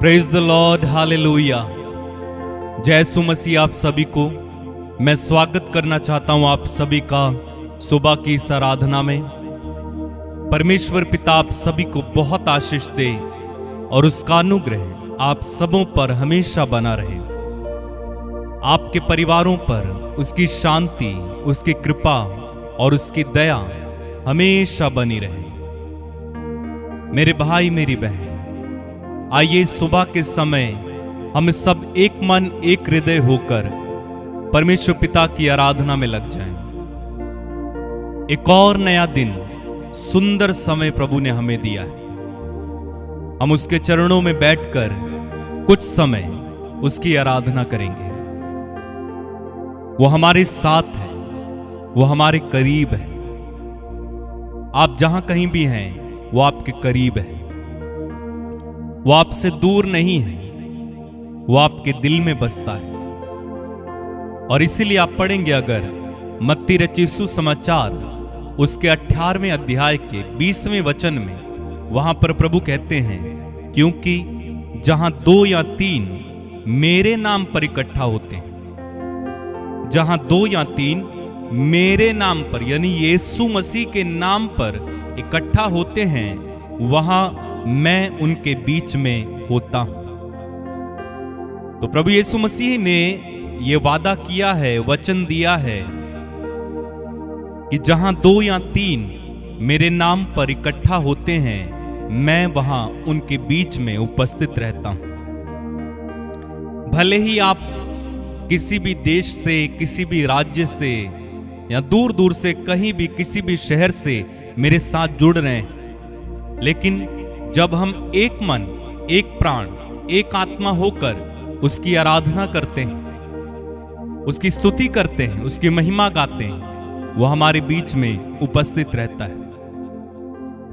Praise the Lord, hallelujah. जय यीशु मसीह। आप सभी को मैं स्वागत करना चाहता हूं, आप सभी का सुबह की इस आराधना में। परमेश्वर पिता आप सभी को बहुत आशीष दे और उसका अनुग्रह आप सबों पर हमेशा बना रहे। आपके परिवारों पर उसकी शांति, उसकी कृपा और उसकी दया हमेशा बनी रहे। मेरे भाई, मेरी बहन, आइए सुबह के समय हम सब एक मन एक हृदय होकर परमेश्वर पिता की आराधना में लग जाएं। एक और नया दिन, सुंदर समय प्रभु ने हमें दिया है। हम उसके चरणों में बैठकर कुछ समय उसकी आराधना करेंगे। वो हमारे साथ है, वो हमारे करीब है। आप जहां कहीं भी हैं, वो आपके करीब है। वो आपसे दूर नहीं है, वो आपके दिल में बसता है। और इसीलिए आप पढ़ेंगे अगर मत्ती रचित सुसमाचार उसके 18वें अध्याय के 20वें वचन में, वहां पर प्रभु कहते हैं, क्योंकि जहां 2 या 3 मेरे नाम पर इकट्ठा होते हैं, जहां 2 या 3 मेरे नाम पर यानी यीशु मसीह के नाम पर इकट्ठा होते हैं, वहां मैं उनके बीच में होता हूं। तो प्रभु यीशु मसीह ने यह वादा किया है, वचन दिया है कि जहां 2 या 3 मेरे नाम पर इकट्ठा होते हैं, मैं वहां उनके बीच में उपस्थित रहता हूं। भले ही आप किसी भी देश से, किसी भी राज्य से या दूर दूर से, कहीं भी किसी भी शहर से मेरे साथ जुड़ रहे हैं, लेकिन जब हम एक मन, एक प्राण, एक आत्मा होकर उसकी आराधना करते हैं, उसकी स्तुति करते हैं, उसकी महिमा गाते हैं, वो हमारे बीच में उपस्थित रहता है।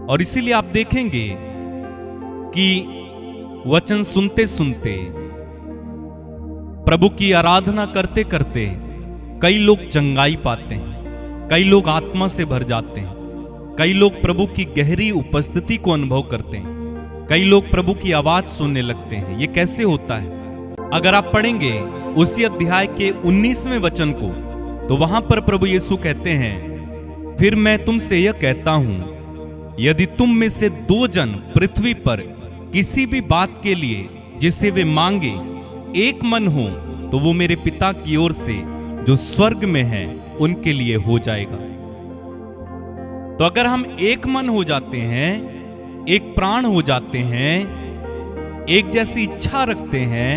और इसीलिए आप देखेंगे कि वचन सुनते सुनते, प्रभु की आराधना करते करते कई लोग चंगाई पाते हैं, कई लोग आत्मा से भर जाते हैं, कई लोग प्रभु की गहरी उपस्थिति को अनुभव करते हैं, कई लोग प्रभु की आवाज सुनने लगते हैं। ये कैसे होता है? अगर आप पढ़ेंगे उसी अध्याय के 19वें वचन को, तो वहां पर प्रभु यीशु कहते हैं, फिर मैं तुमसे यह कहता हूं, यदि तुम में से 2 जन पृथ्वी पर किसी भी बात के लिए जिसे वे मांगे एक मन हो, तो वो मेरे पिता की ओर से जो स्वर्ग में है उनके लिए हो जाएगा। तो अगर हम एक मन हो जाते हैं, एक प्राण हो जाते हैं, एक जैसी इच्छा रखते हैं,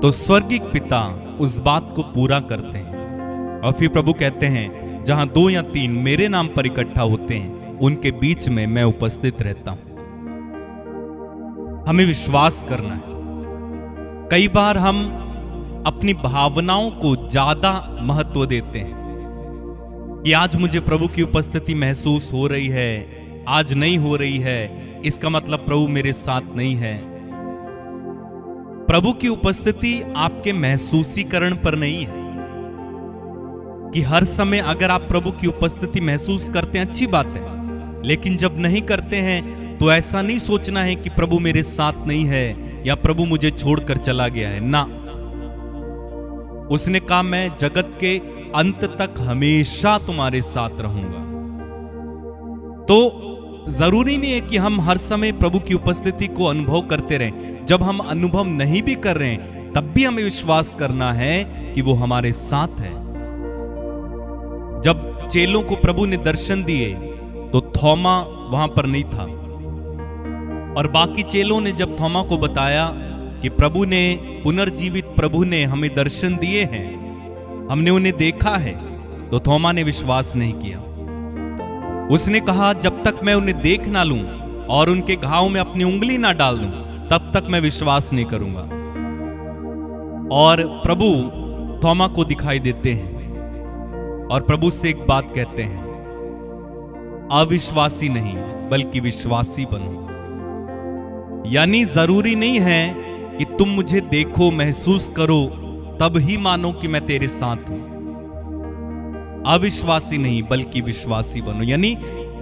तो स्वर्गीय पिता उस बात को पूरा करते हैं। और फिर प्रभु कहते हैं, जहां 2 या 3 मेरे नाम पर इकट्ठा होते हैं, उनके बीच में मैं उपस्थित रहता हूं। हमें विश्वास करना है। कई बार हम अपनी भावनाओं को ज्यादा महत्व देते हैं कि आज मुझे प्रभु की उपस्थिति महसूस हो रही है, आज नहीं हो रही है, इसका मतलब प्रभु मेरे साथ नहीं है। प्रभु की उपस्थिति आपके महसूसीकरण पर नहीं है कि हर समय अगर आप प्रभु की उपस्थिति महसूस करते हैं, अच्छी बात है, लेकिन जब नहीं करते हैं तो ऐसा नहीं सोचना है कि प्रभु मेरे साथ नहीं है या प्रभु मुझे छोड़कर चला गया है। ना, उसने कहा, मैं जगत के अंत तक हमेशा तुम्हारे साथ रहूंगा। तो जरूरी नहीं है कि हम हर समय प्रभु की उपस्थिति को अनुभव करते रहें। जब हम अनुभव नहीं भी कर रहे हैं, तब भी हमें विश्वास करना है कि वो हमारे साथ है। जब चेलों को प्रभु ने दर्शन दिए, तो थोमा वहां पर नहीं था, और बाकी चेलों ने जब थोमा को बताया कि प्रभु ने, पुनर्जीवित प्रभु ने हमें दर्शन दिए हैं, हमने उन्हें देखा है, तो थोमा ने विश्वास नहीं किया। उसने कहा, जब तक मैं उन्हें देख ना लूं और उनके घाव में अपनी उंगली ना डाल दूं, तब तक मैं विश्वास नहीं करूंगा। और प्रभु थोमा को दिखाई देते हैं और प्रभु से एक बात कहते हैं, अविश्वासी नहीं बल्कि विश्वासी बनो। यानी जरूरी नहीं है कि तुम मुझे देखो, महसूस करो, तब ही मानो कि मैं तेरे साथ हूं। अविश्वासी नहीं बल्कि विश्वासी बनो। यानी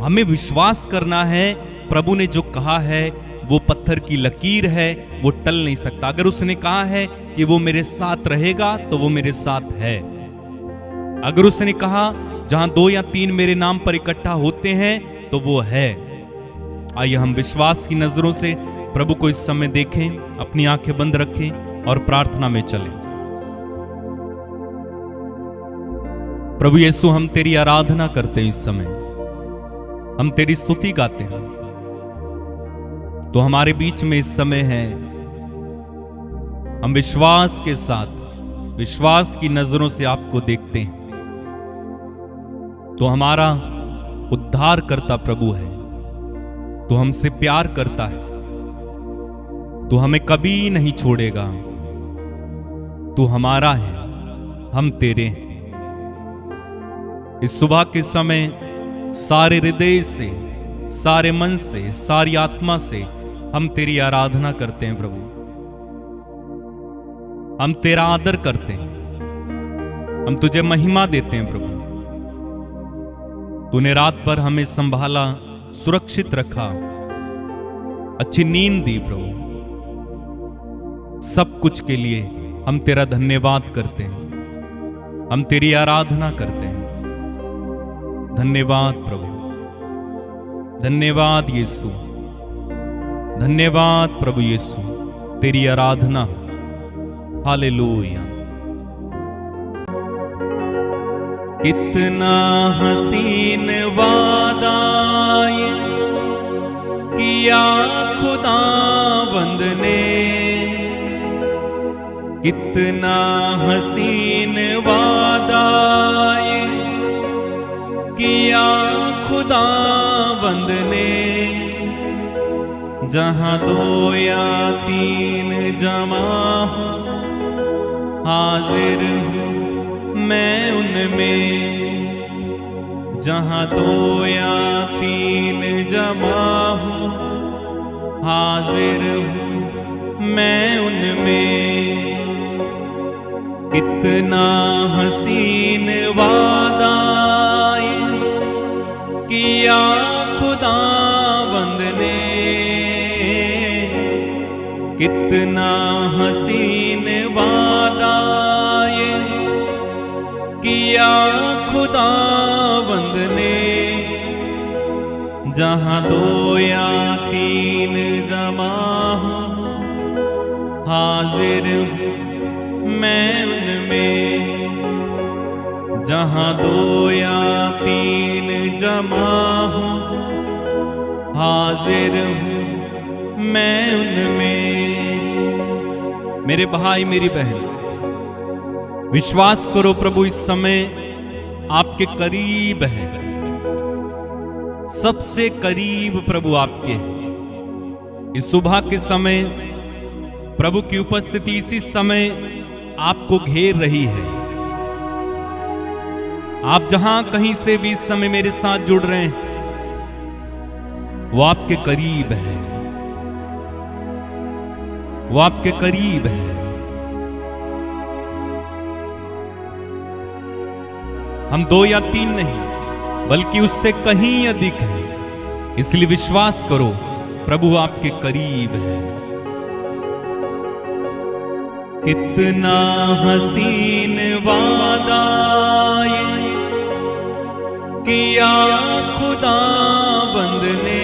हमें विश्वास करना है, प्रभु ने जो कहा है वो पत्थर की लकीर है, वो टल नहीं सकता। अगर उसने कहा है कि वो मेरे साथ रहेगा तो वो मेरे साथ है। अगर उसने कहा जहां 2 या 3 मेरे नाम पर इकट्ठा होते हैं तो वो है। आइए हम विश्वास की नजरों से प्रभु को इस समय देखें, अपनी आंखें बंद रखें और प्रार्थना में चलें। प्रभु यीशु, हम तेरी आराधना करते हैं। इस समय हम तेरी स्तुति गाते हैं। तो हमारे बीच में इस समय है, हम विश्वास के साथ, विश्वास की नजरों से आपको देखते हैं। तो हमारा उद्धार करता प्रभु है, तो हमसे प्यार करता है, तो हमें कभी नहीं छोड़ेगा। तू हमारा है, हम तेरे हैं। इस सुबह के समय सारे हृदय से, सारे मन से, सारी आत्मा से हम तेरी आराधना करते हैं प्रभु। हम तेरा आदर करते हैं, हम तुझे महिमा देते हैं प्रभु। तूने रात भर हमें संभाला, सुरक्षित रखा, अच्छी नींद दी प्रभु। सब कुछ के लिए हम तेरा धन्यवाद करते हैं, हम तेरी आराधना करते हैं। धन्यवाद प्रभु, धन्यवाद यीशु, धन्यवाद प्रभु यीशु, तेरी आराधना। हालेलुया। कितना हसीन वादा ये किया खुदावंद ने, कितना हसीन वादा ये किया खुदावंद ने। जहां 2 या 3 जमा हूं, हाजिर हूं मैं उनमें। जहां 2 या 3 जमा हूं, हाजिर हूं मैं उनमें। कितना हसीन वादा किया खुदावंद ने, कितना हसीन वादा ये किया खुदावंद ने। जहां 2 या 3 जमा हूं, हाजिर हूं मैं उनमें। जहां 2 या 3 जमा हूं, हाजिर हूं मैं उनमें। मेरे भाई, मेरी बहन, विश्वास करो प्रभु इस समय आपके करीब है, सबसे करीब प्रभु आपके है। इस सुबह के समय प्रभु की उपस्थिति इसी समय आपको घेर रही है। आप जहां कहीं से भी इस समय मेरे साथ जुड़ रहे हैं, वो आपके करीब है, वो आपके करीब है। हम 2 या 3 नहीं, बल्कि उससे कहीं अधिक है। इसलिए विश्वास करो, प्रभु आपके करीब है। कितना हसीन वादा ये किया खुदावंद ने,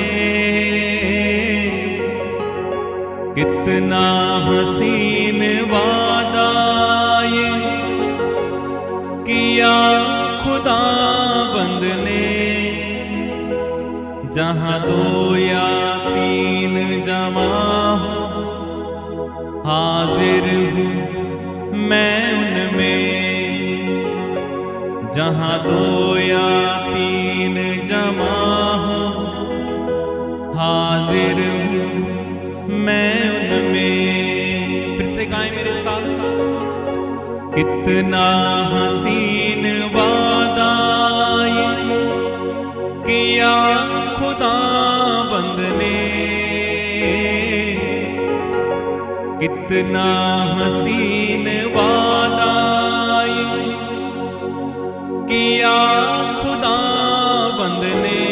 कितना हसीन वादा ये किया खुदावंद ने। जहां 2 या 3 जमा हूं, हाजिर हूं मैं उनमें। जहां 2 या 3 जमा हूं, हाजिर हूं मैं उनमें। फिर से गाएं मेरे साथ। कितना हसीन वादा ये किया खुदावंद ने, कितना हसीन वादा ये किया खुदावंद ने।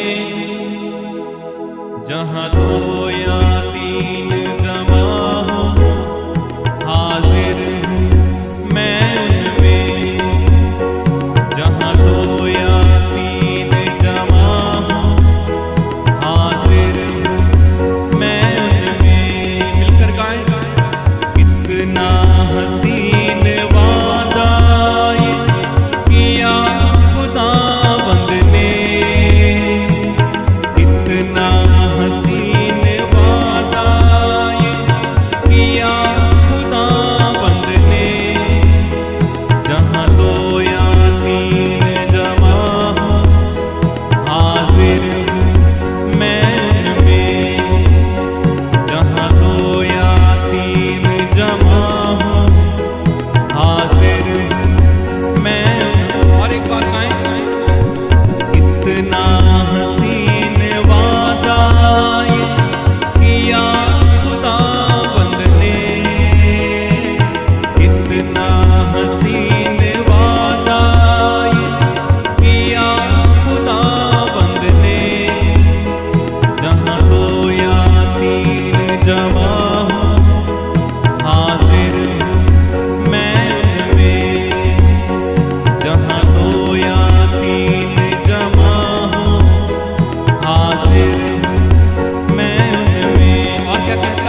जहां 2 या 3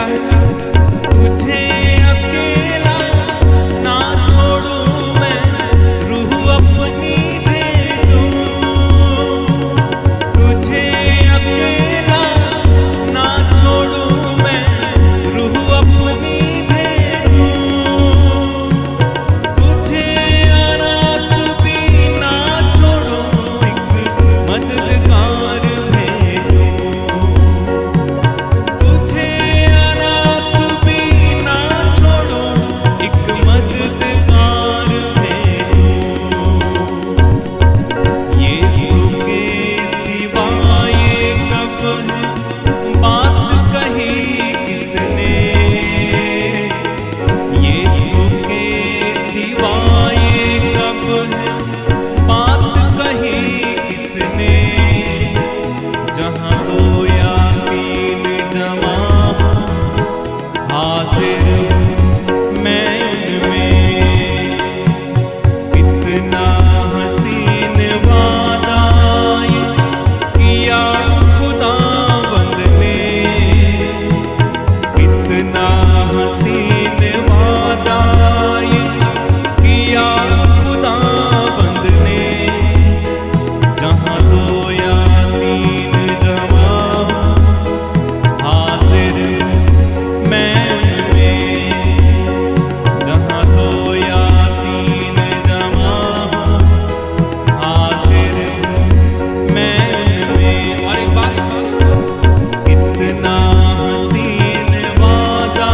कहता है, तुझे अकेला ना छोड़ूं मैं, रूह अपनी भेजूं। तुझे अकेला ना छोड़ूं मैं, रूह अपनी भेजूं। तुझे अनाथ भी ना छोड़ूं, एक मददगार भेजूं। तुझे अनाथ भी ना छोड़ूं, एक मददगार भेजूं। यीशु के सिवा ये कब है बात कही किसने? यीशु के सिवा ये कब है बात कही किसने? जहाँ दो या तीन जमा हो, हाजिर मैं उनमें। कितना हसीन वादा ये किया खुदावंद ने। कितना हसीन वादा ये किया खुदावंद ने। जहाँ दो या तीन जमा हो, हाजिर मैं उनमें। जहाँ दो या तीन जमा हो, हाजिर मैं उनमें। और एक बात, कितना हसीन वादा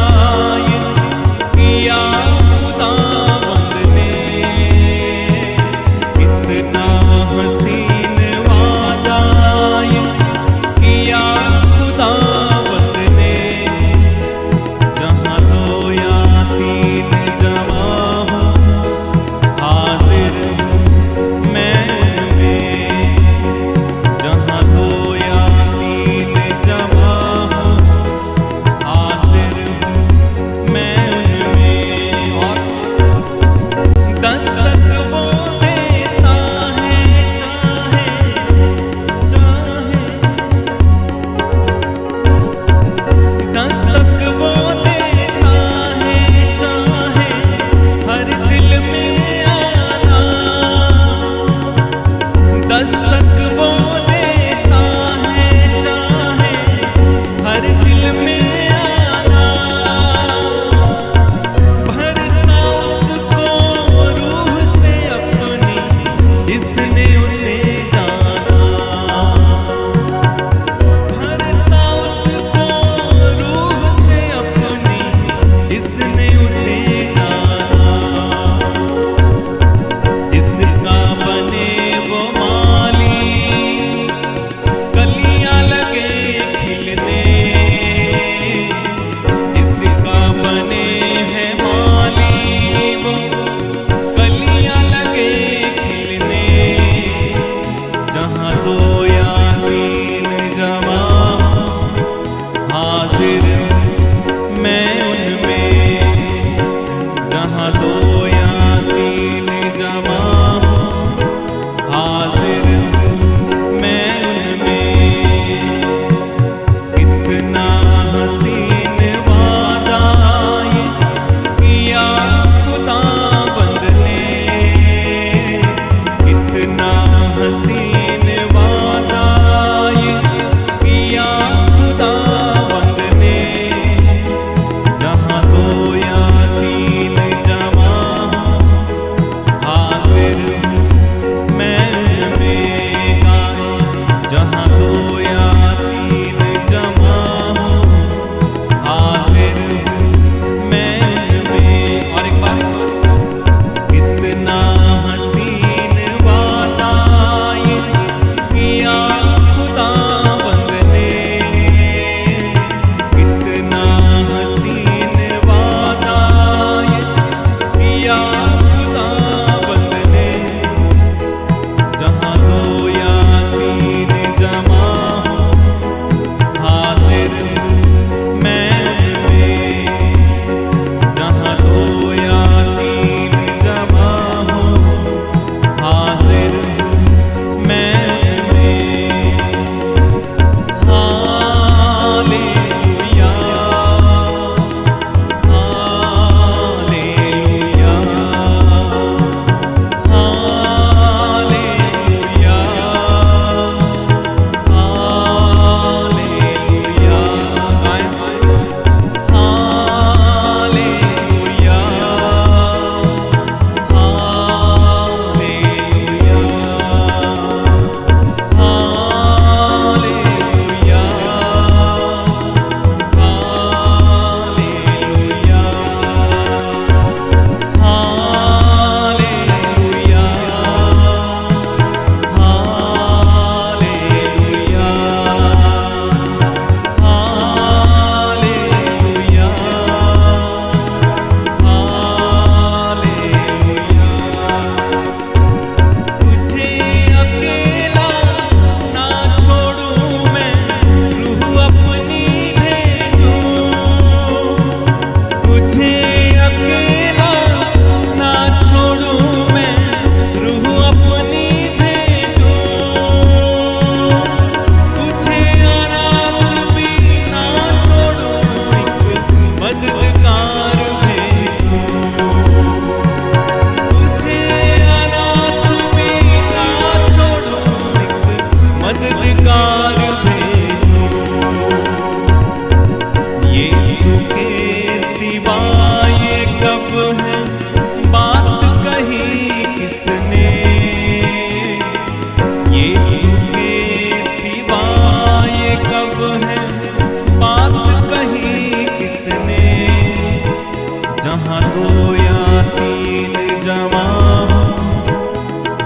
दो या तीन जमा हो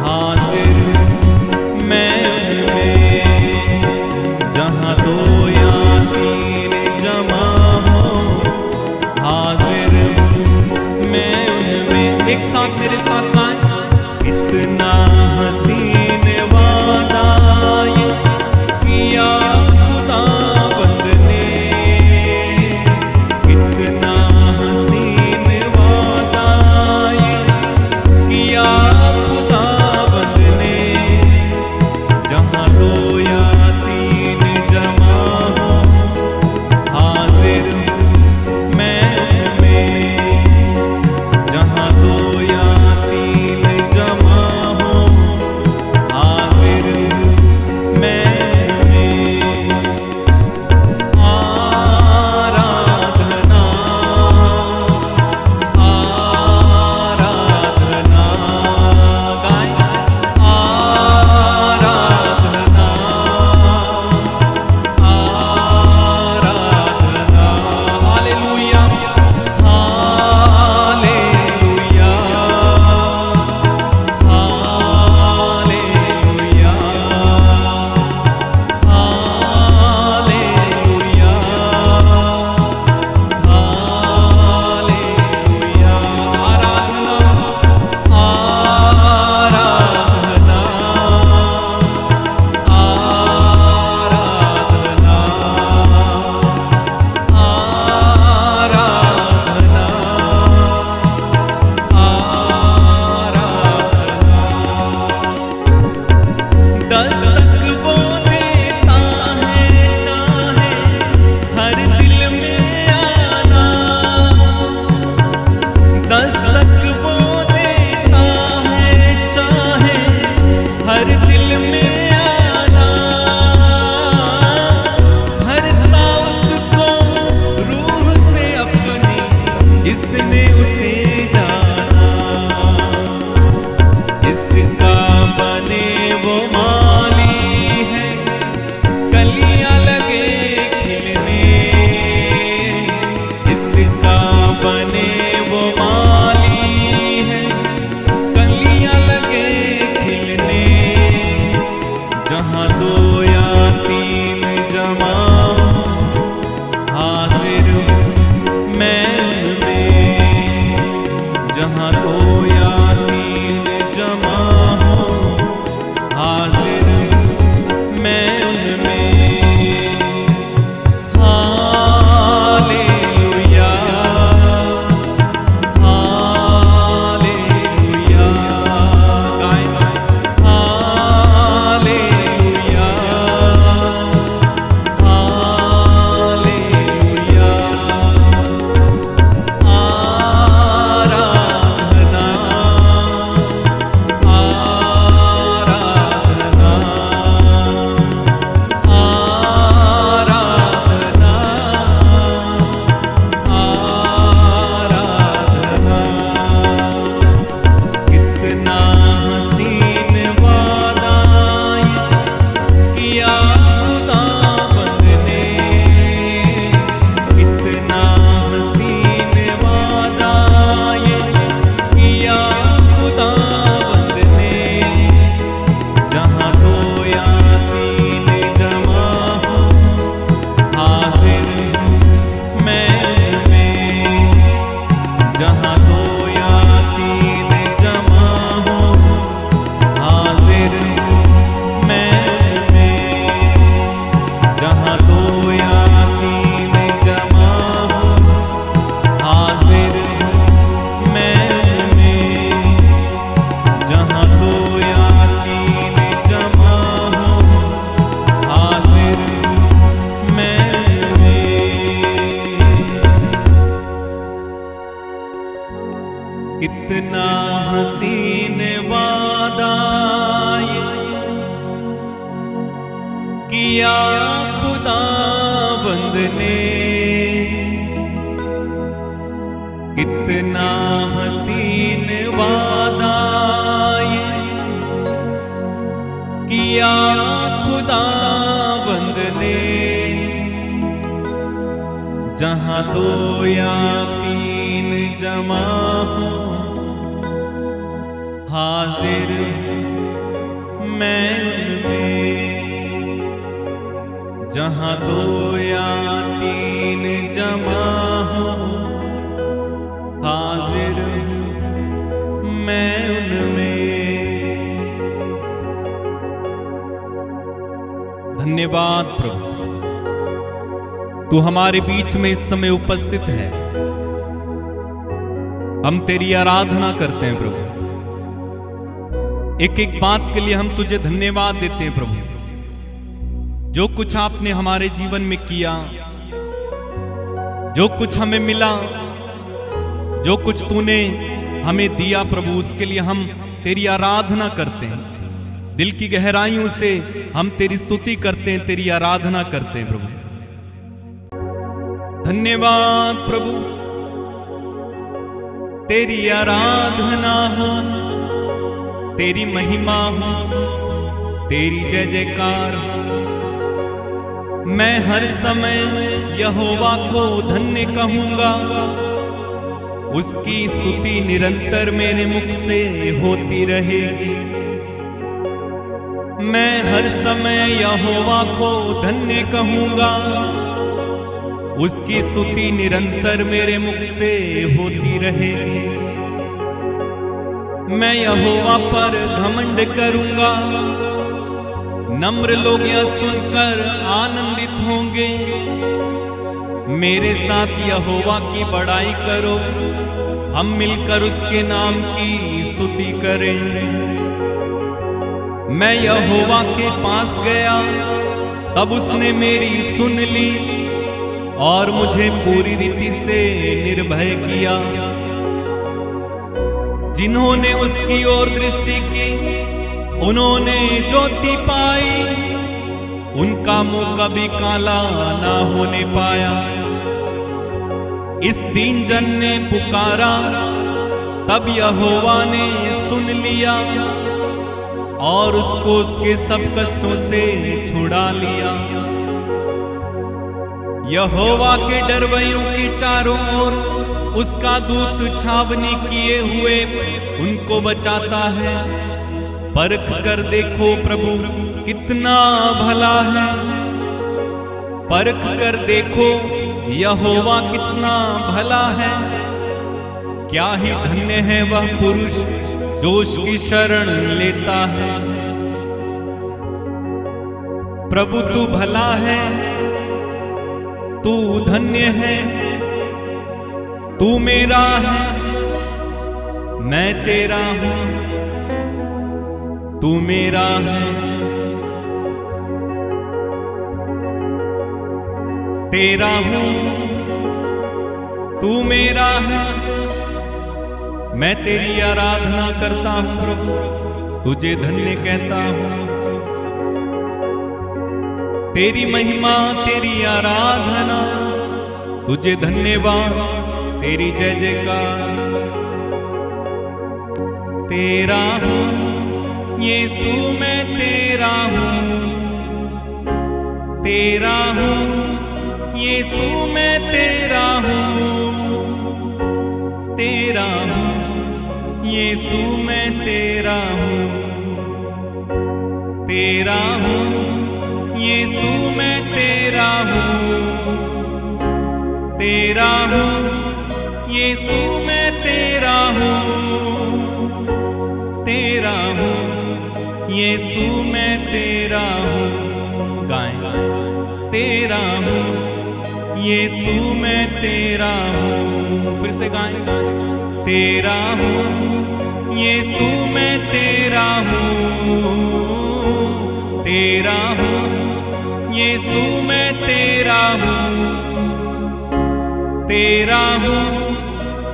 हाजिर मैं उनमें, जहाँ दो या तीन जमा हो हाजिर मैं उनमें। एक साथ मेरे साथ गाएं। इतना हसीन वादा ये किया खुदाबंद ने, इतना हसीन वादा ये किया खुदाबंद ने, जहाँ दो या तीन जमा हो हाजिर मैं उनमें, जहाँ दो या तीन जमा हो हाजिर मैं उनमें। आराधना आराधना गाएं। आराधना आराधना hallelujah hallelujah hallelujah hallelujah hallelujah. आराधना आराधना आराधना आराधना आराधना। दस्तक वो देता है चाहे हर दिल में आना, दस्तक वो देता है चाहे हर दिल में आना, भरता उसको रूह से अपनी जिसने उसे जाना, जिसका बने वो माली है कलियां लगे खिलने, जिसका बने वो माली है कलियां लगे खिलने, जहाँ दो या तीन जमा हो हाजिर मैं उनमें, जहाँ दो या तीन जमा हो हाजिर मैं उनमें। हालेलुया हालेलुया गाएं। हालेलुया हालेलुया आराधना आराधना आराधना आराधना। कितना हसीन वादा ये किया खुदाबंद ने, कितना हसीन वादा ये किया खुदाबंद ने, जहाँ दो या तीन जमा हो हाजिर मैं उनमें, जहाँ दो या तीन जमा हो हाजिर मैं उनमें, जहाँ दो या तीन जमा हो हाजिर मैं उनमें, जहाँ दो या तीन जमा हो हाजिर मैं उनमें। कितना हसीन वादा ये किया खुदाबंद ने, कितना हसीन वादा ये किया खुदाबंद ने, जहाँ दो या तीन तीन जमा हो, हाजिर मैं उनमें। जहाँ दो या तीन जमा हो, हाजिर मैं उनमें। धन्यवाद प्रभु, तू हमारे बीच में इस समय उपस्थित है। हम तेरी आराधना करते हैं प्रभु। एक एक बात के लिए हम तुझे धन्यवाद देते हैं प्रभु। जो कुछ आपने हमारे जीवन में किया, जो कुछ हमें मिला, जो कुछ तूने हमें दिया प्रभु, उसके लिए हम तेरी आराधना करते हैं। दिल की गहराइयों से हम तेरी स्तुति करते हैं, तेरी आराधना करते हैं प्रभु। धन्यवाद प्रभु, तेरी आराधना हो, तेरी महिमा हो, तेरी जय जयकार हो। मैं हर समय यहोवा को धन्य कहूंगा, उसकी स्तुति निरंतर मेरे मुख से होती रहेगी। मैं हर समय यहोवा को धन्य कहूंगा, उसकी स्तुति निरंतर मेरे मुख से होती रहेगी। मैं यहोवा पर घमंड करूंगा, नम्र लोग यह सुनकर आनंदित होंगे। मेरे साथ यहोवा की बड़ाई करो, हम मिलकर उसके नाम की स्तुति करें। मैं यहोवा के पास गया, तब उसने मेरी सुन ली और मुझे पूरी रीति से निर्भय किया। जिन्होंने उसकी ओर दृष्टि की, उन्होंने ज्योति पाई, उनका मुंह कभी काला ना होने पाया। इस दीन जन ने पुकारा, तब यहोवा ने सुन लिया और उसको उसके सब कष्टों से छुड़ा लिया। यहोवा के डरवैयों के चारों ओर उसका दूत छावनी किए हुए उनको बचाता है। परख कर देखो प्रभु कितना भला है, परख कर देखो यहोवा कितना भला है। क्या ही धन्य है वह पुरुष जो उसकी शरण लेता है। प्रभु तू भला है, तू धन्य है, तू मेरा है, मैं तेरा हूं, तू मेरा है। तेरा हूं, तू मेरा है, मैं तेरी आराधना करता हूं प्रभु, तुझे धन्य कहता हूं। तेरी महिमा, तेरी आराधना, तुझे धन्यवाद, तेरी जय जयकार। तेरा हूं यीशु, मैं तेरा हूं, तेरा हूं यीशु, मैं तेरा हूं, तेरा हूं यीशु, मैं तेरा हूं, तेरा हूं यीशु, मैं तेरा हूं, तेरा हूं यीशु, मैं तेरा हूं, तेरा हूं यीशु, मैं तेरा हूं। गाएं, तेरा हूं यीशु, मैं तेरा हूं। फिर से गाएं, तेरा हूं यीशु, मैं तेरा हूं, तेरा हूं यीशु, मैं तेरा हूं, तेरा हूं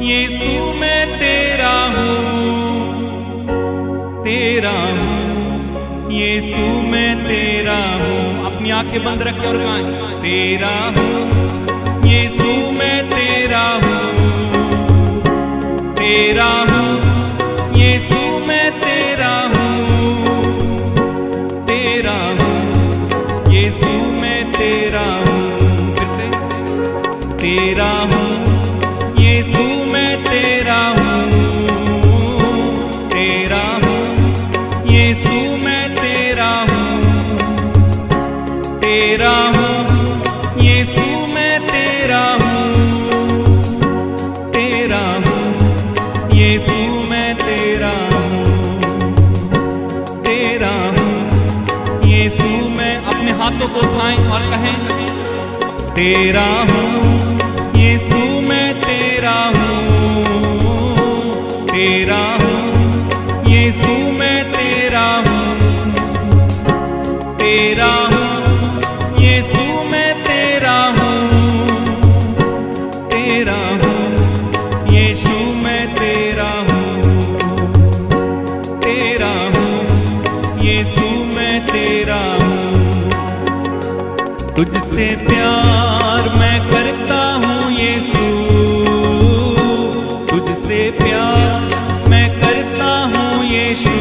यीशु, मैं तेरा हूं, तेरा हूं यीशु, मैं तेरा हूं। अपनी आंखें बंद रखें और गाएं, तेरा हूं यीशु, मैं तेरा हूं, तेरा हूं यीशु, मैं तेरा हूं, तेरा हूं यीशु, मैं तेरा हूं। फिर से, तेरा हूं यीशु, मैं तेरा हूँ यीशु मैं तेरा हूँ, तेरा हूँ यीशु मैं तेरा हूँ, तेरा हूँ यीशु मैं तेरा हूँ, तेरा हूँ यीशु मैं तेरा हूँ, तेरा हूँ यीशु मैं तेरा हूँ। तुझसे प्यार मैं करता हूँ यीशु, तुझसे प्यार मैं करता हूँ यीशु,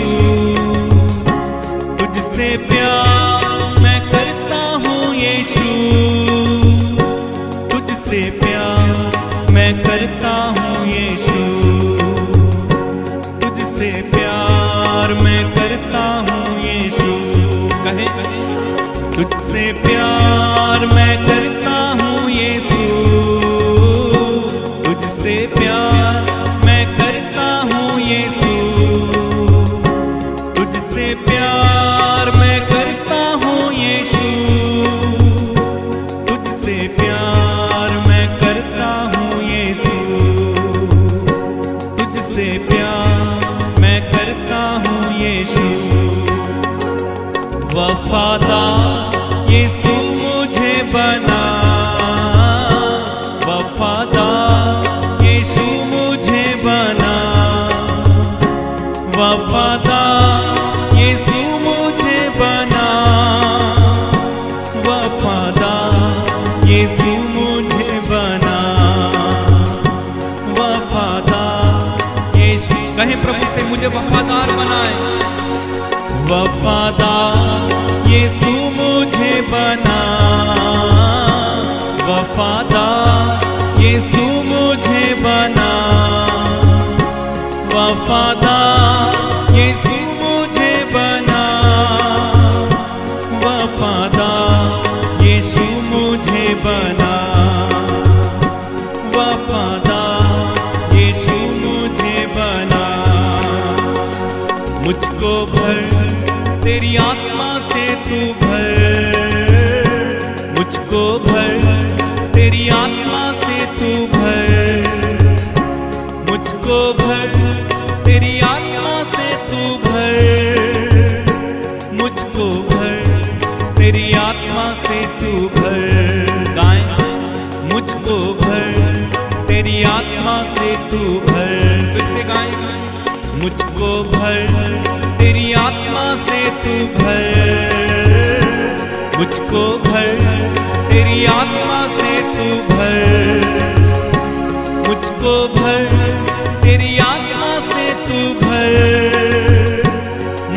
तुझसे प्यार मैं करता हूँ यीशु, तुझसे प्यार मैं करता हूँ यीशु, तुझसे प्यार मैं करता हूँ यीशु। कहे तुझसे प्यार मैं करता हूँ यीशु, तुझसे प्यार मैं करता हूँ यीशु, तुझसे प्यार मैं करता हूँ यीशु, तुझसे प्यार मैं करता हूँ यीशु, तुझसे प्यार मैं करता हूँ यीशु। वफादार यीशु मुझे बना, वफादार यीशु मुझे बना, वफादार यीशु मुझे बना, वफादार यीशु मुझे बना, वफादार यीशु। कहें प्रभु से मुझे वफादार बनाए, वफादार यीशु मुझे बना, वफादार यीशु मुझे बना, वफादार यीशु मुझे बना, वफादार यीशु मुझे बना, वफादार यीशु मुझे बना। मुझको भर तेरी आत्मा से तू भर, मुझको भर तेरी आत्मा से तू भर, मुझको भर तेरी आत्मा से तू भर, मुझको भर तेरी आत्मा से तू भर। गाएं मुझको भर तेरी आत्मा से तू भर, फिर से गाएं मुझको भर तेरी आत्मा से तू भर, मुझको भर तेरी आत्मा से तू भर, मुझको भर तेरी आत्मा से तू भर,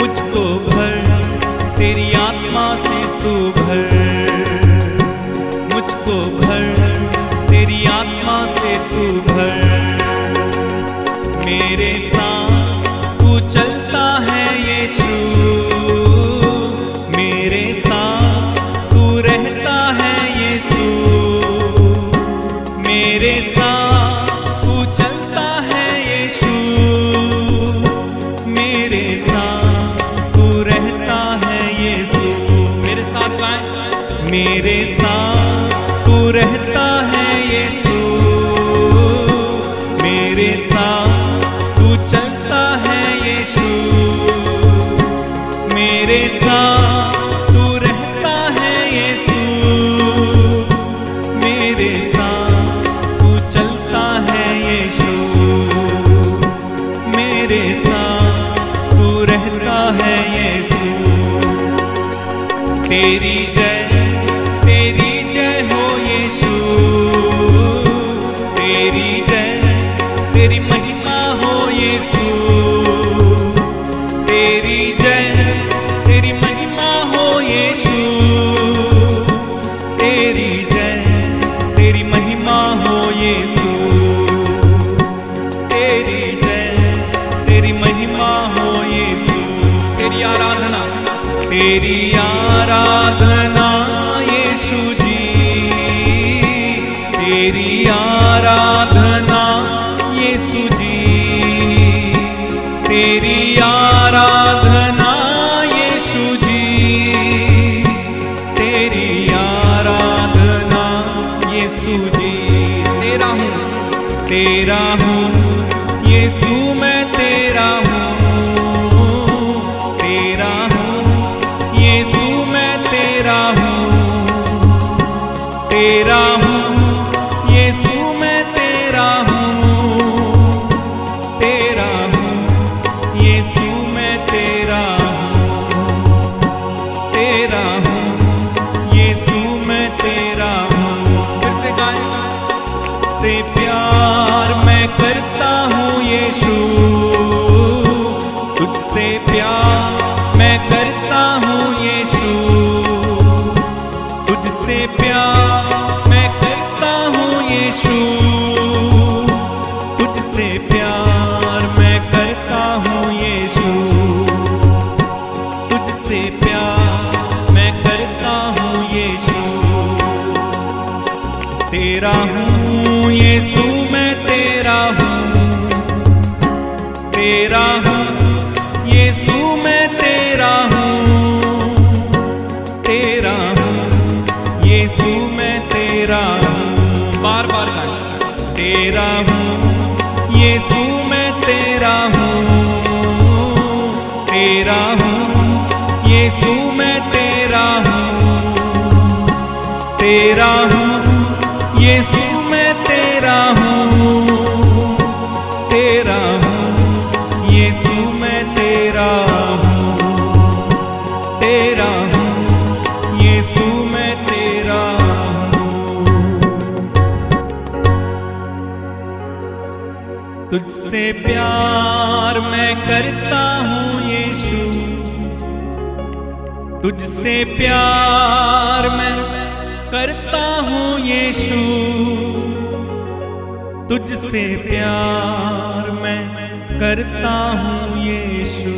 मुझको भर तेरी आत्मा से तू भर, मुझको भर तेरी आत्मा से तू भर। मेरे साथ तू चलता है यीशु, मेरे साथ तू रहता है यीशु, मेरे साथ तू चलता है यीशु, मेरे साथ तू रहता है यीशु। मेरे साथ गाएं, मेरे साथ तू रहता है यीशु, मेरे साथ तू चलता है यीशु, मेरे साथ तू रहता है यीशु, मेरे साथ तू चलता है यीशु, मेरे साथ तू रहता है यीशु। तेरी जय हो यीशु, तेरी जय तेरी महिमा हो यीशु, तेरी जय तेरी महिमा हो यीशु, तेरी जय तेरी महिमा हो यीशु, तेरी जय तेरी महिमा हो यीशु। तेरी आराधना, तेरी आराधना यीशु जी, तेरी आराधना यीशु जी, तेरी आराधना यीशु जी, तेरी आराधना तेरा हूँ यीशु मैं तेरा हूँ, तेरा हूँ यीशु मैं तेरा हूँ, तेरा हूँ यीशु मैं तेरा हूँ, तेरा हूँ यीशु मैं तेरा हूँ, तेरा हूँ यीशु मैं तेरा हूँ। कैसे गाएं? से प्यार मैं करता हूँ यीशु, तुझसे प्यार मैं करता हूँ यीशु, तुझसे प्यार मैं करता हूँ यीशु, तुझसे प्यार मैं करता हूँ यीशु, तुझसे प्यार मैं करता हूँ यीशु, तेरा हूँ यीशु मैं तेरा हूँ, तेरा हूँ यीशु मैं तेरा हूँ, तेरा हूँ यीशु मैं तेरा हूँ। बार बार गाएं। तेरा हूँ यीशु मैं तेरा हूँ, तेरा हूँ यीशु मैं तेरा हूँ, तेरा हूँ यीशु मैं तेरा हूँ, तेरा हूँ यीशु मैं तेरा हूँ, तेरा हूँ यीशु मैं तेरा हूँ। तुझसे प्यार मैं करता हूँ यीशु, तुझसे प्यार मैं करता हूँ यीशु, तुझसे प्यार मैं करता हूँ यीशु।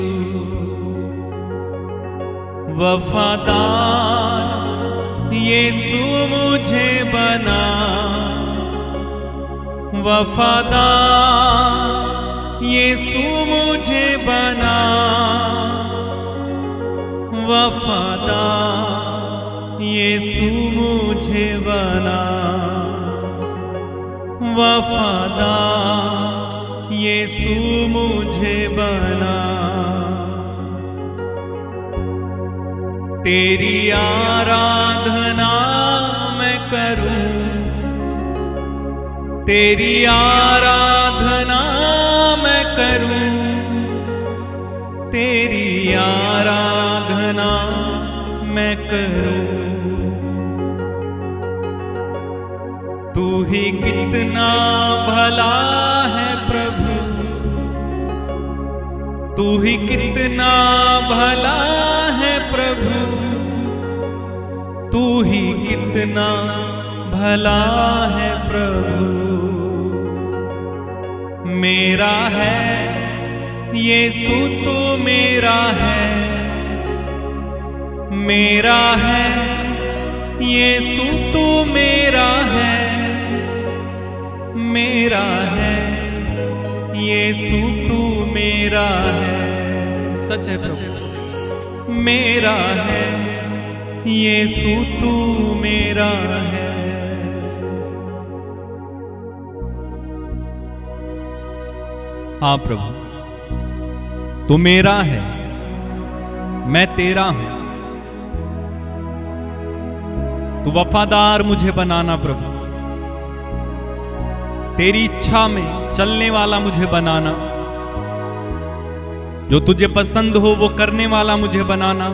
वफादार यीशु मुझे बना, वफादार यीशु मुझे बना, वफादार यीशु मुझे बना, वफादार यीशु मुझे बना। तेरी आराधना मैं करूं, तेरी आराधना मैं करूं, तेरी आराधना मैं करूं। तू ही कितना भला है प्रभु, तू ही कितना भला है प्रभु, तू ही कितना भला है प्रभु। मेरा है यीशु तो मेरा है, मेरा है यीशु तो मेरा है, मेरा है यीशु तू मेरा है। सच है प्रभु, मेरा है यीशु तू मेरा है। हाँ प्रभु, तू मेरा है, मैं तेरा हूं। तू वफादार मुझे बनाना प्रभु, तेरी इच्छा में चलने वाला मुझे बनाना, जो तुझे पसंद हो वो करने वाला मुझे बनाना।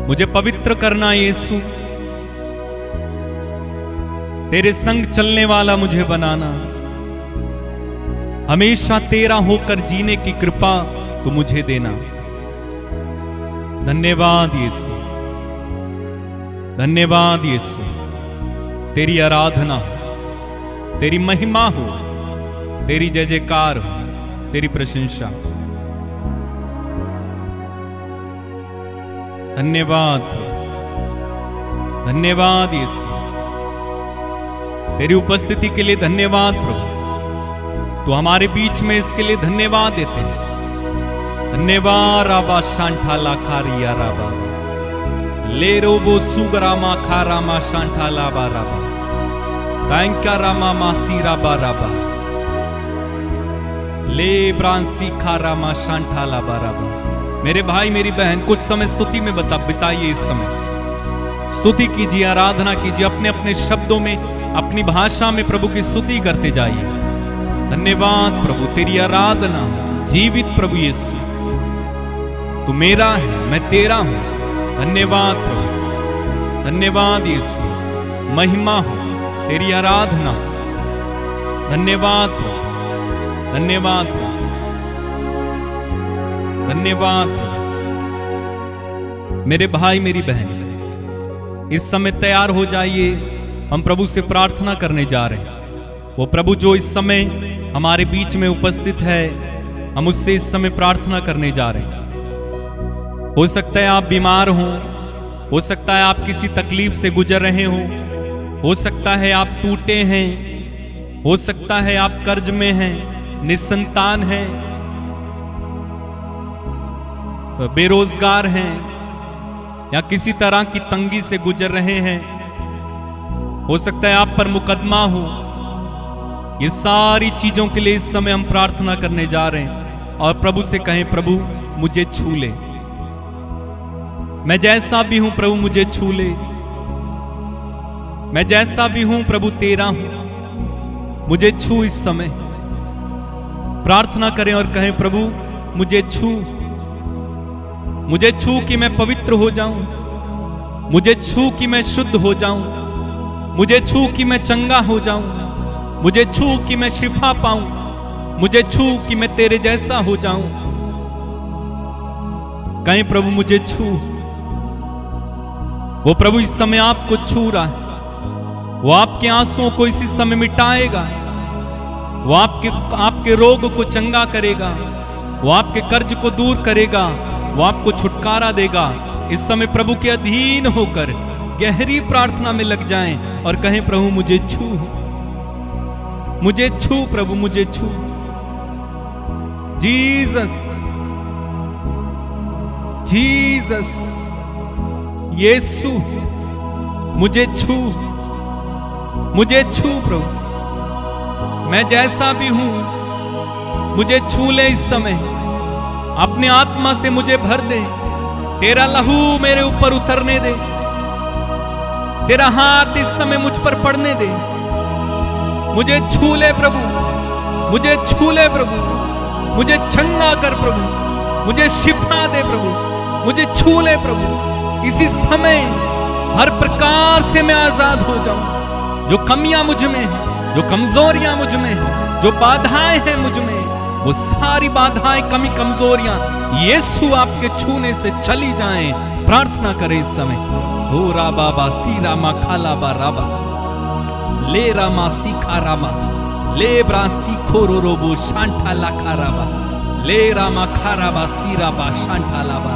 मुझे पवित्र करना यीशु, तेरे संग चलने वाला मुझे बनाना। हमेशा तेरा होकर जीने की कृपा तू मुझे देना। धन्यवाद यीशु, धन्यवाद यीशु। तेरी आराधना हो, तेरी महिमा हो, तेरी जय जयकार हो, तेरी प्रशंसा। धन्यवाद, धन्यवाद यीशु। तेरी उपस्थिति के लिए धन्यवाद प्रभु, तू हमारे बीच में इसके लिए धन्यवाद देते हैं। धन्यवाद राबा शांठाला खारिया राबा ले रोबो सुगरामा खारामा शांठाला बाराबा। थैंक यू रामा मासी राबा राबा ले ब्रांसी खा रामा शांठा लाबा राबा। मेरे भाई मेरी बहन कुछ समय स्तुति में बिताइए। इस समय स्तुति कीजिए, आराधना कीजिए, अपने अपने शब्दों में अपनी भाषा में प्रभु की स्तुति करते जाइए। धन्यवाद प्रभु, तेरी आराधना। जीवित प्रभु यीशु, तू मेरा है, मैं तेरा हूं। धन्यवाद प्रभु, धन्यवाद यीशु, महिमा हो, तेरी आराधना। धन्यवाद प्रभु, धन्यवाद प्रभु, धन्यवाद प्रभु। मेरे भाई मेरी बहन इस समय तैयार हो जाइए, हम प्रभु से प्रार्थना करने जा रहे हैं। वो प्रभु जो इस समय हमारे बीच में उपस्थित है, हम उससे इस समय प्रार्थना करने जा रहे हैं। हो सकता है आप बीमार हो सकता है आप किसी तकलीफ से गुजर रहे हो सकता है आप टूटे हैं, हो सकता है आप कर्ज में हैं, निसंतान हैं, बेरोजगार हैं, या किसी तरह की तंगी से गुजर रहे हैं। हो सकता है आप पर मुकदमा हो। ये सारी चीजों के लिए इस समय हम प्रार्थना करने जा रहे हैं और प्रभु से कहें, प्रभु मुझे छू ले, मैं जैसा भी हूं प्रभु मुझे छू ले, मैं जैसा भी हूं प्रभु तेरा हूं, मुझे छू। इस समय प्रार्थना करें और कहें, प्रभु मुझे छू, मुझे छू कि मैं पवित्र हो जाऊं, मुझे छू कि मैं शुद्ध हो जाऊं, मुझे छू कि मैं चंगा हो जाऊं, मुझे छू कि मैं शिफा पाऊं, मुझे छू कि मैं तेरे जैसा हो जाऊं। कहीं प्रभु मुझे छू। वो प्रभु इस समय आपको छू रहा है, वो आपके आंसुओं को इसी समय मिटाएगा, वो आपके रोग को चंगा करेगा, वो आपके कर्ज को दूर करेगा, वो आपको छुटकारा देगा। इस समय प्रभु के अधीन होकर गहरी प्रार्थना में लग जाएं और कहें, प्रभु मुझे छू, मुझे छू, प्रभु मुझे छू। जीसस, जीसस, यीशु मुझे छू, मुझे छू प्रभु, मैं जैसा भी हूं मुझे छू ले। इस समय अपने आत्मा से मुझे भर दे, तेरा लहू मेरे ऊपर उतरने दे, तेरा हाथ इस समय मुझ पर पड़ने दे। मुझे छू ले प्रभु, मुझे छू ले प्रभु, मुझे चंगा कर प्रभु, मुझे शिफा दे प्रभु, मुझे छू ले प्रभु। इसी समय हर प्रकार से मैं आजाद हो जाऊं। जो कमियां मुझ में हैं, जो कमजोरियां मुझ में हैं, जो बाधाएं हैं मुझ में, वो सारी बाधाएं, कमी, कमजोरियां यीशु आपके छूने से चली जाएं। प्रार्थना करें इस समय। हो राबा बा सी रामा खाला बा राबा ले रामा सी खा रामा ले ब्रासी खोरो रोबो शांठा ला खा राबा ले रामा खा राबा सी राबा शांठा ला बा।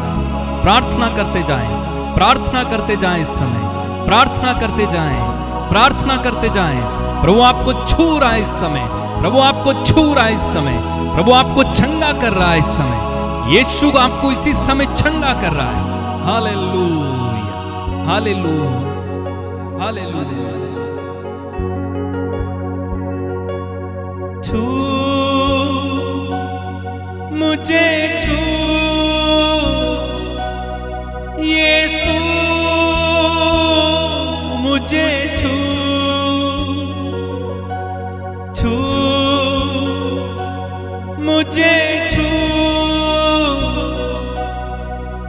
प्रार्थना करते जाएं, प्रार्थना करते जाएं। इस समय प्रार्थना करते जाएं, प्रार्थना करते जाएं। प्रभु आपको छू रहा है इस समय, प्रभु आपको छू रहा है इस समय, प्रभु आपको चंगा कर रहा है इस समय। यीशु आपको इसी समय चंगा कर रहा है। Hallelujah, hallelujah, hallelujah. छू मुझे छू यीशु मुझे छू, छू मुझे छू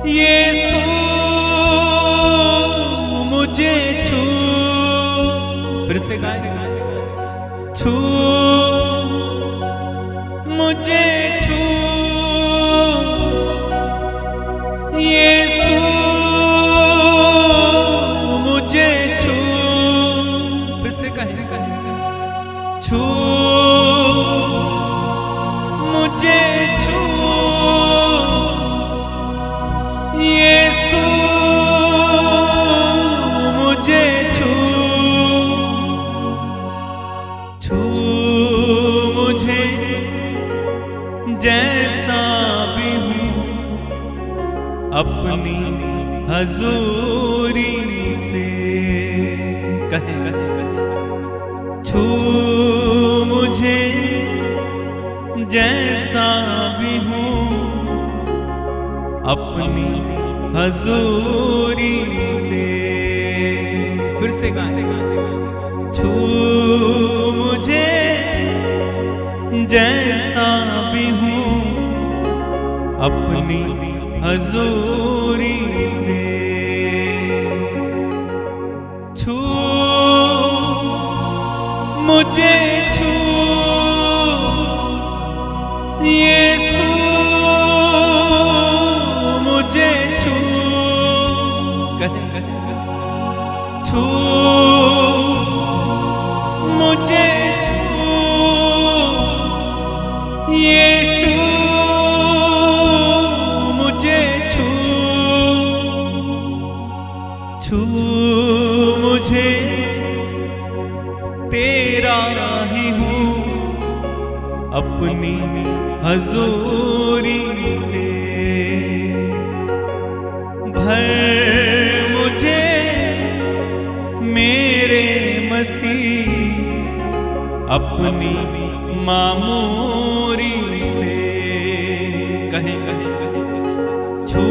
यीशु मुझे छू। फिर से गाएं, छू मुझे छू यीशु मुझे छू। फिर से कहें, छू मुझे छू यीशु मुझे छू, छू मुझे जैसा भी हूँ अपनी हजूरी से। कहे छू मुझे जैसा भी हूँ अपनी हजूरी से। फिर से गाएं, छू मुझे जैसा भी हूँ अपनी हजूरी से। छू मुझे छू यीशु मुझे छू, छू मुझे छू यीशु मुझे छू, छू मुझे तेरा ही हूँ अपनी हजूरी से। भर मुझे मेरे मसीह अपनी मामूरी से। कहें छू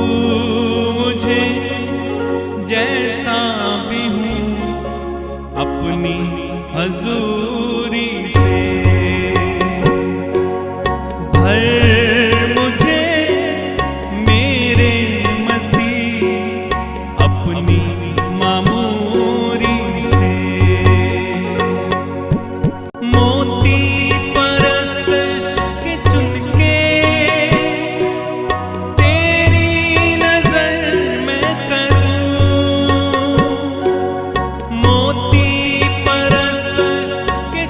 मुझे जैसा भी हूँ अपनी हजूरी से। भर मुझे मेरे मसीह अपनी मामूरी से। मोती परस्तश के चुन के तेरी नजर मैं करूं। मोती परस्तश के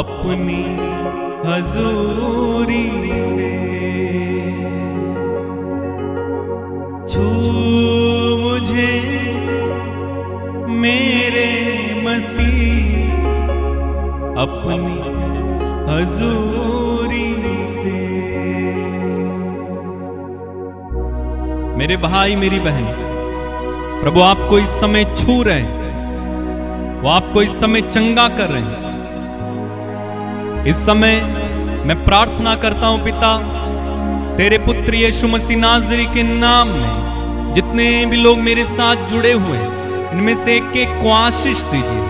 अपनी हजूरी से। छू मुझे मेरे मसीह अपनी हजूरी से। मेरे भाई मेरी बहन, प्रभु आपको इस समय छू रहे हैं, वो आपको इस समय चंगा कर रहे हैं। इस समय मैं प्रार्थना करता हूं पिता, तेरे पुत्र यीशु मसीह नाज़री के नाम में जितने भी लोग मेरे साथ जुड़े हुए हैं, इनमें से एक एक को आशीष दीजिए।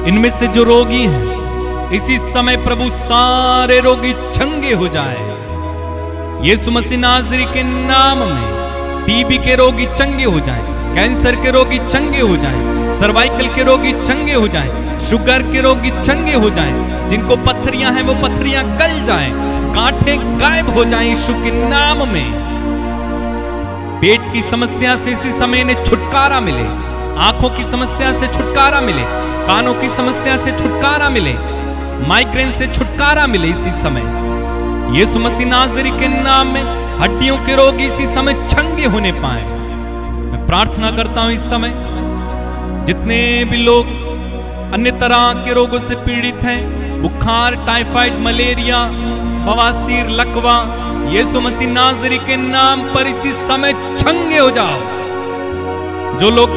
इनमें से जो रोगी हैं, इसी समय प्रभु सारे रोगी चंगे हो जाए यीशु मसीह नाज़री के नाम में। टीबी के रोगी चंगे हो जाएं, कैंसर के रोगी चंगे हो जाएं, सर्वाइकल के रोगी चंगे हो जाएं, शुगर के रोगी चंगे हो जाएं, जिनको पत्थरियां हैं वो पत्थरियां गल जाएं, गांठें गायब हो जाएं यीशु के नाम में। पेट की समस्या से इसी समय इन्हें छुटकारा मिले, आंखों की समस्या से छुटकारा मिले, कानों की समस्या से छुटकारा मिले, माइग्रेन से छुटकारा मिले इसी समय यीशु मसीह नाज़री के नाम में। हड्डियों के रोग इसी समय चंगे होने पाए। मैं प्रार्थना करता हूं इस समय जितने भी लोग अन्य तरह के रोगों से पीड़ित हैं, बुखार, टाइफाइड, मलेरिया, बवासीर, लकवा, यीशु मसीह नाज़री के नाम पर इसी समय चंगे हो जाओ। जो लोग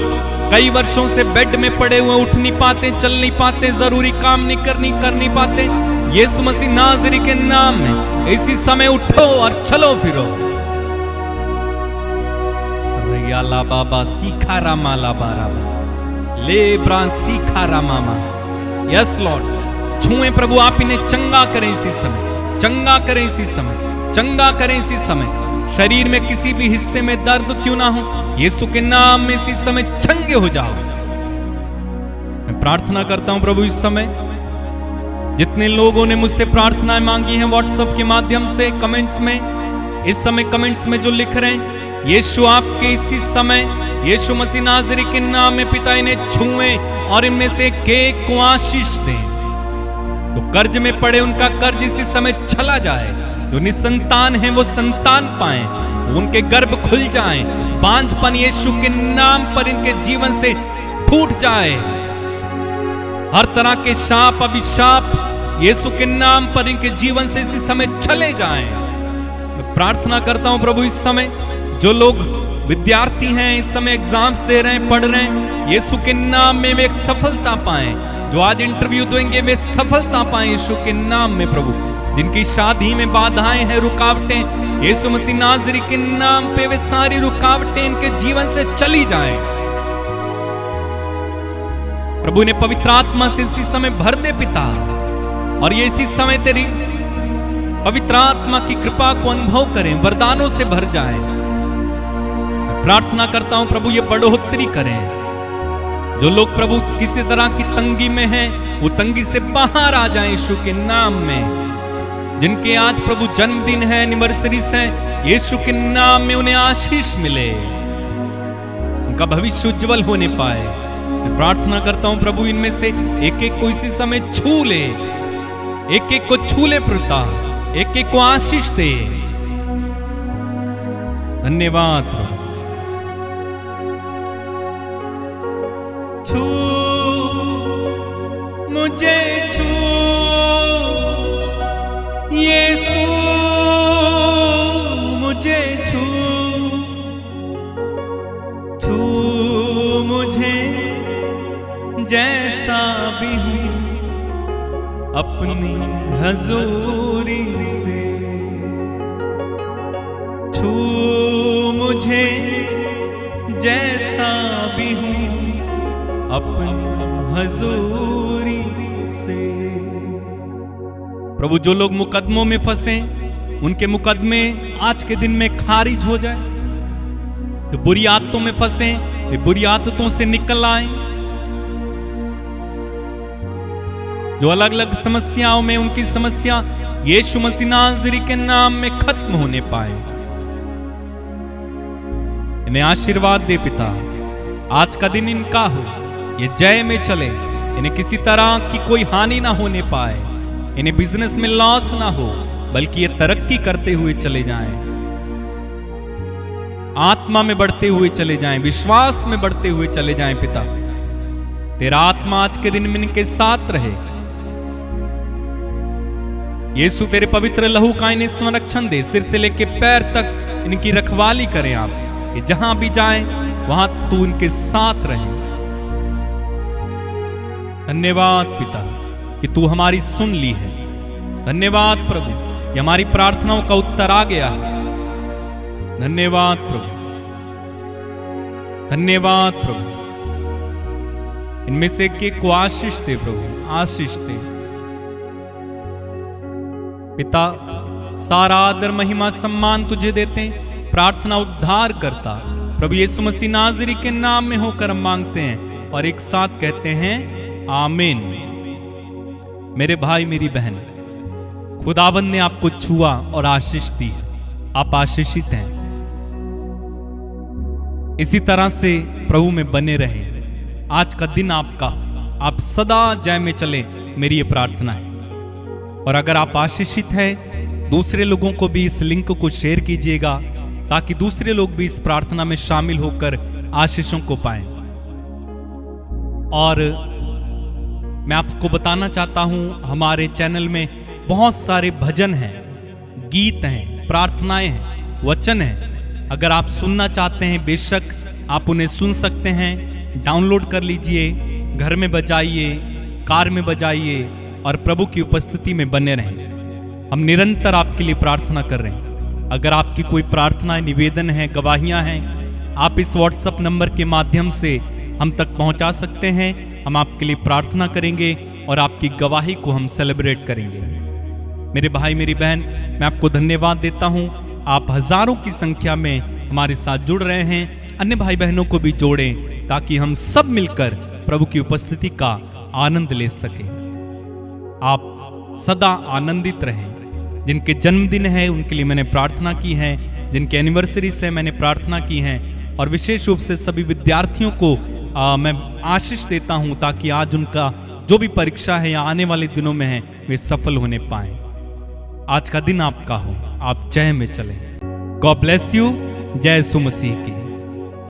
कई वर्षों से बेड में पड़े हुए, उठ नहीं पाते, चल नहीं पाते, जरूरी काम नहीं कर नहीं पाते, यीशु मसीह नाज़री के नाम में इसी समय उठो और चलो फिरो। ला बाबा सीखा रामा ला बाराबा ले ब्रा सीखा रामा। यस लॉर्ड, छुएं प्रभु, आप इन्हें चंगा करें इसी समय, चंगा करें इसी समय, चंगा करें इसी समय। शरीर में किसी भी हिस्से में दर्द क्यों ना हो, यीशु के नाम में इसी समय चंगे हो जाओ। मैं प्रार्थना करता हूं प्रभु इस समय जितने लोगों ने मुझसे प्रार्थनाएं मांगी हैं व्हाट्सएप के माध्यम से, कमेंट्स में, इस समय कमेंट्स में जो लिख रहे हैं, यीशु आपके इसी समय यीशु मसीह नाज़री के नाम में पिता इन्हें छुएं और इनमें से एक को आशीष दें। तो कर्ज में पड़े उनका कर्ज इसी समय चला जाए, जो निसंतान हैं वो संतान पाएं, उनके गर्भ खुल जाएं, बांझपन यीशु के नाम पर इनके जीवन से टूट जाए। हर तरह के शाप, अभिशाप यीशु के नाम पर इनके जीवन से इसी समय चले जाएं। मैं प्रार्थना करता हूं प्रभु इस समय जो लोग विद्यार्थी हैं, इस समय एग्जाम्स दे रहे हैं, पढ़ रहे हैं, यीशु के नाम में वे एक सफलता पाएं। जो आज इंटरव्यू देंगे वे सफलता पाएं यीशु के नाम में प्रभु। जिनकी शादी में बाधाएं हैं, रुकावटें, यीशु मसीह नाज़री के नाम पे वे सारी रुकावटें इनके जीवन से चली जाएं। प्रभु ने पवित्र आत्मा से इसी समय भर दे पिता, और ये इसी समय तेरी पवित्र आत्मा की कृपा को अनुभव करें, वरदानों से भर जाएं। मैं प्रार्थना करता हूं प्रभु ये बढ़ोतरी करें। जो लोग प्रभु किसी तरह की तंगी में हैं, वो तंगी से बाहर आ जाएं यीशु के नाम में। जिनके आज प्रभु जन्मदिन है, एनिवर्सरीज हैं, यीशु के नाम में उन्हें आशीष मिले, उनका भविष्य उज्जवल होने पाए। मैं प्रार्थना करता हूं प्रभु इनमें से एक एक को इसी समय छू ले, एक एक को छू ले पिता, एक एक को आशीष दे। धन्यवाद प्रभु। छू मुझे, छू यीशु मुझे, छू छू मुझे जैसा भी हूं अपनी हजूरी से। छू मुझे जैसा भी हूं अपनी हजूरी से। प्रभु जो लोग मुकदमों में फंसे, उनके मुकदमे आज के दिन में खारिज हो जाए। जो बुरी आदतों में फंसे, वे बुरी आदतों से निकल आए। जो अलग अलग समस्याओं में, उनकी समस्या यीशु मसीह नाज़री के नाम में खत्म होने पाए। इन्हें आशीर्वाद दे पिता, आज का दिन इनका हो, ये जय में चले, इन्हें किसी तरह की कोई हानि ना होने पाए, इन्हें बिजनेस में लॉस ना हो, बल्कि ये तरक्की करते हुए चले जाएं, आत्मा में बढ़ते हुए चले जाएं, विश्वास में बढ़ते हुए चले जाएं। पिता, तेरा आत्मा आज के दिन में इनके साथ रहे। यीशु तेरे पवित्र लहू का इन्हें संरक्षण दे, सिर से लेके पैर तक इनकी रखवाली करें आप, कि जहां भी जाएं वहां तू इनके साथ रहे। धन्यवाद पिता कि तू हमारी सुन ली है। धन्यवाद प्रभु, ये हमारी प्रार्थनाओं का उत्तर आ गया है। धन्यवाद प्रभु, धन्यवाद प्रभु। इनमें से एक को आशीष दे प्रभु, आशीष दे। पिता, सारा आदर महिमा सम्मान तुझे देते हैं। प्रार्थना उद्धार करता प्रभु यीशु मसीह नाज़री के नाम में होकर हम मांगते हैं और एक साथ कहते हैं आमीन। मेरे भाई मेरी बहन, खुदावंद ने आपको छुआ और आशीष दी, आप आशीषित हैं। इसी तरह से प्रभु में बने रहे। आज का दिन आपका, आप सदा जय में चले, मेरी ये प्रार्थना है। और अगर आप आशीषित हैं, दूसरे लोगों को भी इस लिंक को शेयर कीजिएगा, ताकि दूसरे लोग भी इस प्रार्थना में शामिल होकर आशीषों को पाएं। और मैं आपको बताना चाहता हूं, हमारे चैनल में बहुत सारे भजन हैं, गीत हैं, प्रार्थनाएं हैं, वचन हैं। अगर आप सुनना चाहते हैं, बेशक आप उन्हें सुन सकते हैं। डाउनलोड कर लीजिए, घर में बजाइए, कार में बजाइए और प्रभु की उपस्थिति में बने रहें। हम निरंतर आपके लिए प्रार्थना कर रहे हैं। अगर आपकी कोई प्रार्थना, निवेदन है, गवाहियां हैं, आप इस व्हाट्सएप नंबर के माध्यम से हम तक पहुंचा सकते हैं। हम आपके लिए प्रार्थना करेंगे और आपकी गवाही को हम सेलिब्रेट करेंगे। मेरे भाई मेरी बहन, मैं आपको धन्यवाद देता हूं। आप हजारों की संख्या में हमारे साथ जुड़ रहे हैं। अन्य भाई बहनों को भी जोड़ें, ताकि हम सब मिलकर प्रभु की उपस्थिति का आनंद ले सकें। आप सदा आनंदित रहें। जिनके जन्मदिन है उनके लिए मैंने प्रार्थना की है, जिनके एनिवर्सरी से मैंने प्रार्थना की है, और विशेष रूप से सभी विद्यार्थियों को मैं आशीष देता हूं, ताकि आज उनका जो भी परीक्षा है या आने वाले दिनों में है, वे सफल होने पाएं। आज का दिन आपका हो, आप जय में चलें। God bless you. जय यीशु मसीह की।